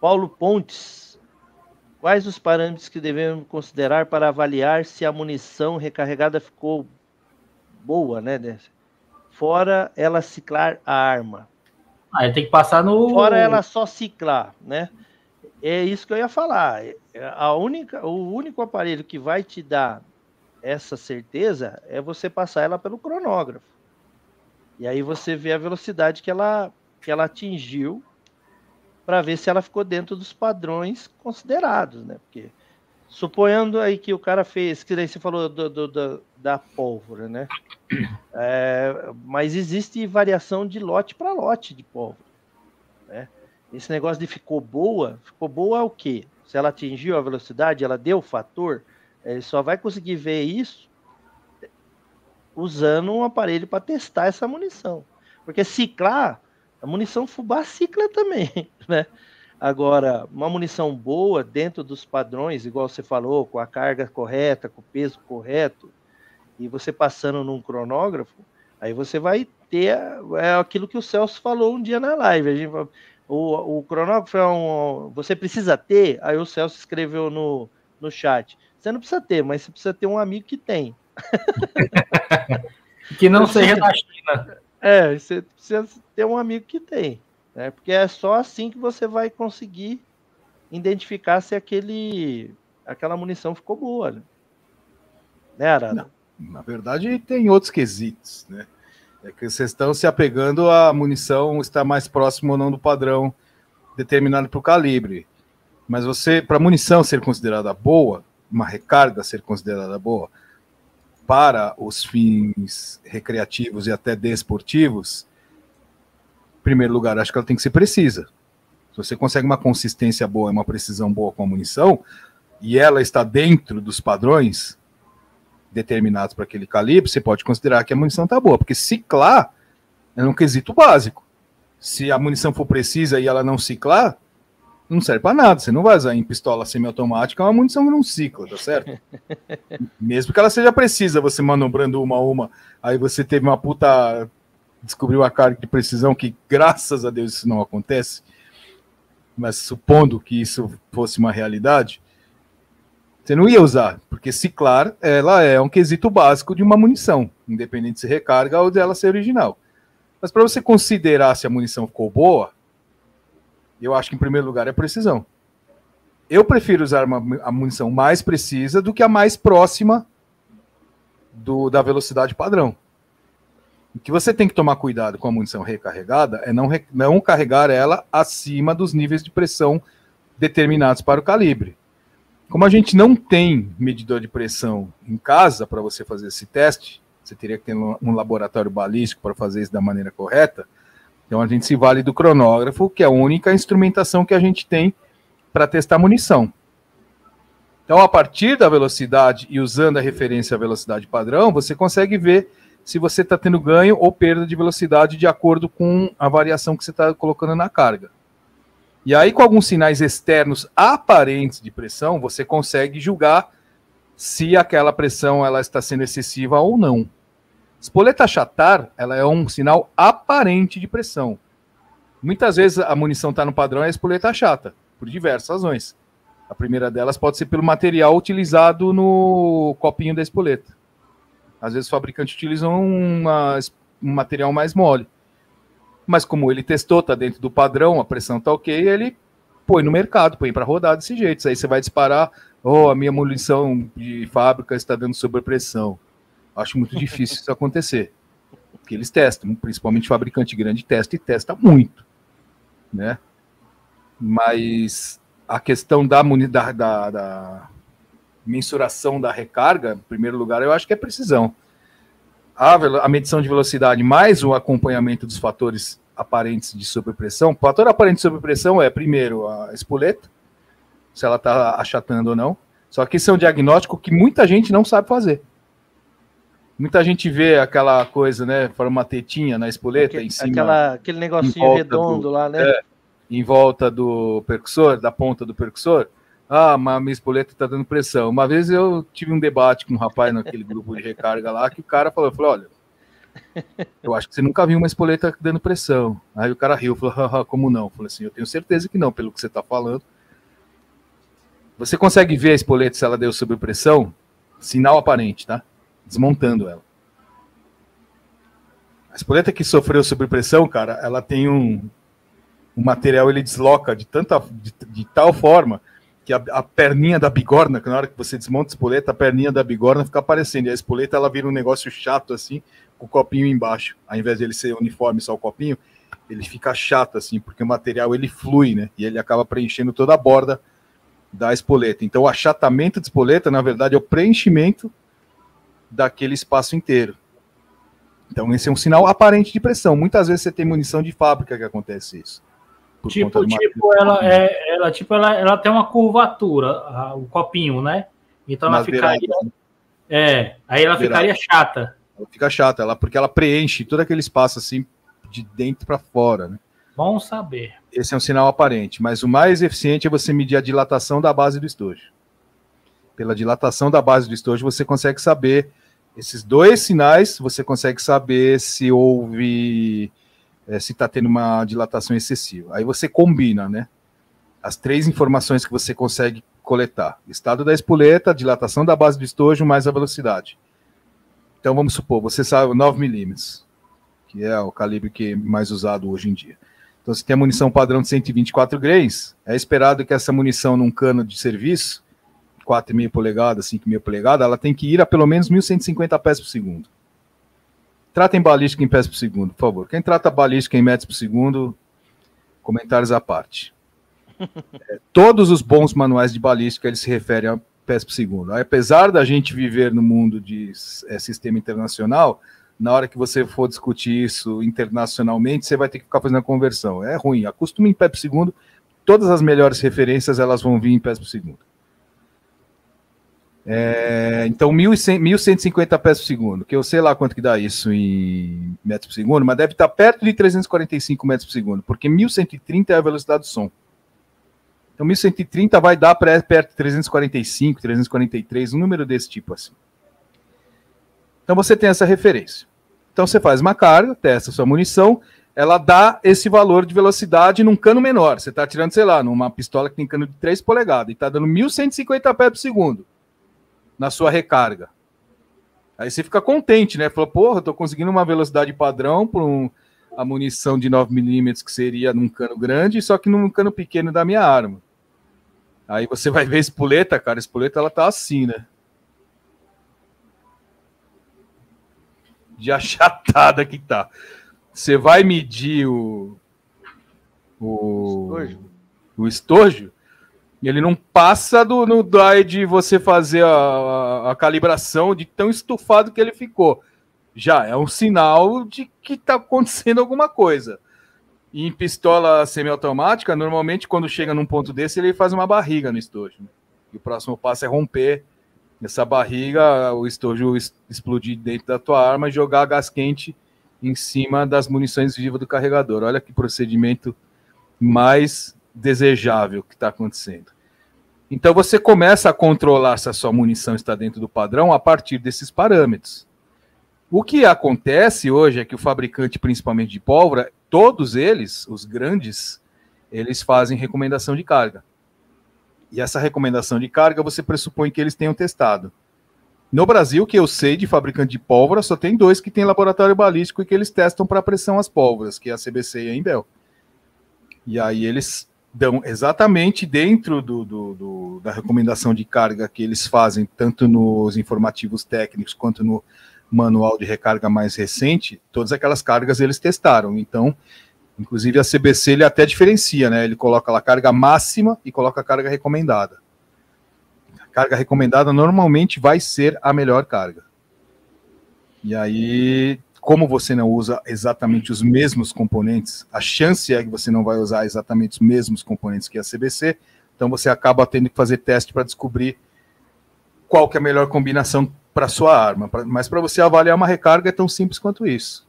Paulo Pontes. Quais os parâmetros que devemos considerar para avaliar se a munição recarregada ficou boa, né? Fora ela ciclar a arma. Aí tem que passar no... Fora ela só ciclar, né? É isso que eu ia falar. O único aparelho que vai te dar essa certeza é você passar ela pelo cronógrafo. E aí você vê a velocidade que ela atingiu para ver se ela ficou dentro dos padrões considerados, né? Porque suponhando aí que o cara fez, que daí você falou da pólvora, né? Mas existe variação de lote para lote de pólvora, né? Esse negócio de ficou boa o quê? Se ela atingiu a velocidade, ela deu o fator, ele só vai conseguir ver isso usando um aparelho para testar essa munição. Porque ciclar, a munição fubá cicla também, né? Agora, uma munição boa, dentro dos padrões, igual você falou, com a carga correta, com o peso correto, e você passando num cronógrafo, aí você vai ter aquilo que o Celso falou um dia na live. O cronógrafo você precisa ter, aí o Celso escreveu no chat. Você não precisa ter, mas você precisa ter um amigo que tem. Que não seja da China. Você precisa ter um amigo que tem, né? Porque é só assim que você vai conseguir identificar se aquela munição ficou boa, né, Arara? Na verdade, tem outros quesitos, né? É que vocês estão se apegando à munição estar mais próximo ou não do padrão determinado para o calibre. Mas para a munição ser considerada boa, uma recarga ser considerada boa, para os fins recreativos e até desportivos, em primeiro lugar, acho que ela tem que ser precisa. Se você consegue uma consistência boa e uma precisão boa com a munição, e ela está dentro dos padrões determinados para aquele calibre, você pode considerar que a munição está boa, porque ciclar é um quesito básico. Se a munição for precisa e ela não ciclar, não serve para nada. Você não vai usar em pistola semiautomática uma munição que não cicla, tá certo? Mesmo que ela seja precisa, você manobrando uma a uma, aí você teve uma puta... descobriu a carga de precisão, que graças a Deus isso não acontece, mas supondo que isso fosse uma realidade, você não ia usar, porque ciclar, ela é um quesito básico de uma munição, independente de se recarga ou dela ser original. Mas para você considerar se a munição ficou boa, eu acho que em primeiro lugar é precisão. Eu prefiro usar a munição mais precisa do que a mais próxima da velocidade padrão. O que você tem que tomar cuidado com a munição recarregada é não carregar ela acima dos níveis de pressão determinados para o calibre. Como a gente não tem medidor de pressão em casa para você fazer esse teste, você teria que ter um laboratório balístico para fazer isso da maneira correta, então a gente se vale do cronógrafo, que é a única instrumentação que a gente tem para testar munição. Então, a partir da velocidade e usando a referência à velocidade padrão, você consegue ver se você está tendo ganho ou perda de velocidade de acordo com a variação que você está colocando na carga. E aí, com alguns sinais externos aparentes de pressão, você consegue julgar se aquela pressão ela está sendo excessiva ou não. Espoleta achatar, ela é um sinal aparente de pressão. Muitas vezes a munição está no padrão e a espoleta achata, por diversas razões. A primeira delas pode ser pelo material utilizado no copinho da espoleta. Às vezes o fabricante utiliza um material mais mole. Mas como ele testou, está dentro do padrão, a pressão está ok, ele põe no mercado, põe para rodar desse jeito. Aí você vai disparar, a minha munição de fábrica está dando sobrepressão. Acho muito difícil isso acontecer. Porque eles testam, principalmente fabricante grande testa e testa muito, né? Mas a questão da mensuração da recarga, em primeiro lugar, eu acho que é precisão. A medição de velocidade mais o acompanhamento dos fatores aparentes de sobrepressão. O fator aparente de sobrepressão é, primeiro, a espoleta, se ela está achatando ou não. Só que isso é um diagnóstico que muita gente não sabe fazer. Muita gente vê aquela coisa, né, forma uma tetinha na espoleta, em cima... Aquele negocinho redondo lá, né? Em volta do percussor, da ponta do percussor. Mas minha espoleta está dando pressão. Uma vez eu tive um debate com um rapaz naquele grupo de recarga lá, que o cara falou, olha, Eu acho que você nunca viu uma espoleta dando pressão. Aí o cara riu, falou, haha, como não? Eu falei assim, eu tenho certeza que não, pelo que você está falando. Você consegue ver a espoleta se ela deu sob pressão? Sinal aparente, tá? Desmontando ela. A espoleta que sofreu sob pressão, cara, ela tem um material, ele desloca de tal forma que a perninha da bigorna, que na hora que você desmonta a espoleta, a perninha da bigorna fica aparecendo. E a espoleta, ela vira um negócio chato, assim, com o copinho embaixo. Ao invés de ele ser uniforme só o copinho, ele fica chato, assim, porque o material, ele flui, né? E ele acaba preenchendo toda a borda da espoleta. Então, o achatamento de espoleta, na verdade, é o preenchimento daquele espaço inteiro. Então, esse é um sinal aparente de pressão. Muitas vezes você tem munição de fábrica que acontece isso. Ela tem uma curvatura, o copinho, né? Então ela ficaria. Aí ela ficaria chata. Ela fica chata, porque ela preenche todo aquele espaço assim de dentro para fora, né? Bom saber. Esse é um sinal aparente, mas o mais eficiente é você medir a dilatação da base do estojo. Pela dilatação da base do estojo, você consegue saber esses dois sinais, você consegue saber se houve. Se está tendo uma dilatação excessiva. Aí você combina, né? As três informações que você consegue coletar. Estado da espoleta, dilatação da base do estojo, mais a velocidade. Então, vamos supor, você sabe 9 milímetros, que é o calibre que é mais usado hoje em dia. Então, se tem a munição padrão de 124 grains, é esperado que essa munição num cano de serviço, 4,5 polegadas, 5,5 polegadas, ela tem que ir a pelo menos 1.150 pés por segundo. Tratem balística em pés por segundo, por favor. Quem trata balística em metros por segundo, comentários à parte. Todos os bons manuais de balística, eles se referem a pés por segundo. Aí, apesar da gente viver no mundo de sistema internacional, na hora que você for discutir isso internacionalmente, você vai ter que ficar fazendo a conversão. É ruim. Acostume em pés por segundo. Todas as melhores referências, elas vão vir em pés por segundo. Então, 1.150 pés por segundo, que eu sei lá quanto que dá isso em metros por segundo, mas deve estar perto de 345 metros por segundo, porque 1.130 é a velocidade do som. Então, 1.130 vai dar perto de 345, 343, um número desse tipo assim. Então, você tem essa referência. Então, você faz uma carga, testa sua munição, ela dá esse valor de velocidade num cano menor. Você está tirando, sei lá, numa pistola que tem cano de 3 polegadas, e está dando 1.150 pés por segundo na sua recarga. Aí você fica contente, né? Falou, porra, eu tô conseguindo uma velocidade padrão por a munição de 9 milímetros que seria num cano grande, só que num cano pequeno da minha arma. Aí você vai ver a espoleta, cara, a espoleta ela tá assim, né? De achatada que tá. Você vai medir o estojo, ele não passa no DAI de você fazer a calibração de tão estufado que ele ficou. Já é um sinal de que está acontecendo alguma coisa. E em pistola semiautomática, normalmente quando chega num ponto desse, ele faz uma barriga no estojo. Né? E o próximo passo é romper essa barriga, o estojo explodir dentro da tua arma e jogar gás quente em cima das munições vivas do carregador. Olha que procedimento mais desejável que está acontecendo. Então você começa a controlar se a sua munição está dentro do padrão a partir desses parâmetros. O que acontece hoje é que o fabricante, principalmente de pólvora, todos eles, os grandes, eles fazem recomendação de carga. E essa recomendação de carga você pressupõe que eles tenham testado. No Brasil, que eu sei de fabricante de pólvora, só tem 2 que tem laboratório balístico e que eles testam para pressão as pólvoras, que é a CBC e a Imbel. E aí eles dão exatamente dentro da recomendação de carga que eles fazem, tanto nos informativos técnicos quanto no manual de recarga mais recente, todas aquelas cargas eles testaram. Então, inclusive a CBC ele até diferencia, né? Ele coloca lá a carga máxima e coloca a carga recomendada. A carga recomendada normalmente vai ser a melhor carga. E aí, como você não usa exatamente os mesmos componentes, a chance é que você não vai usar exatamente os mesmos componentes que a CBC, então você acaba tendo que fazer teste para descobrir qual que é a melhor combinação para sua arma. Mas para você avaliar uma recarga é tão simples quanto isso.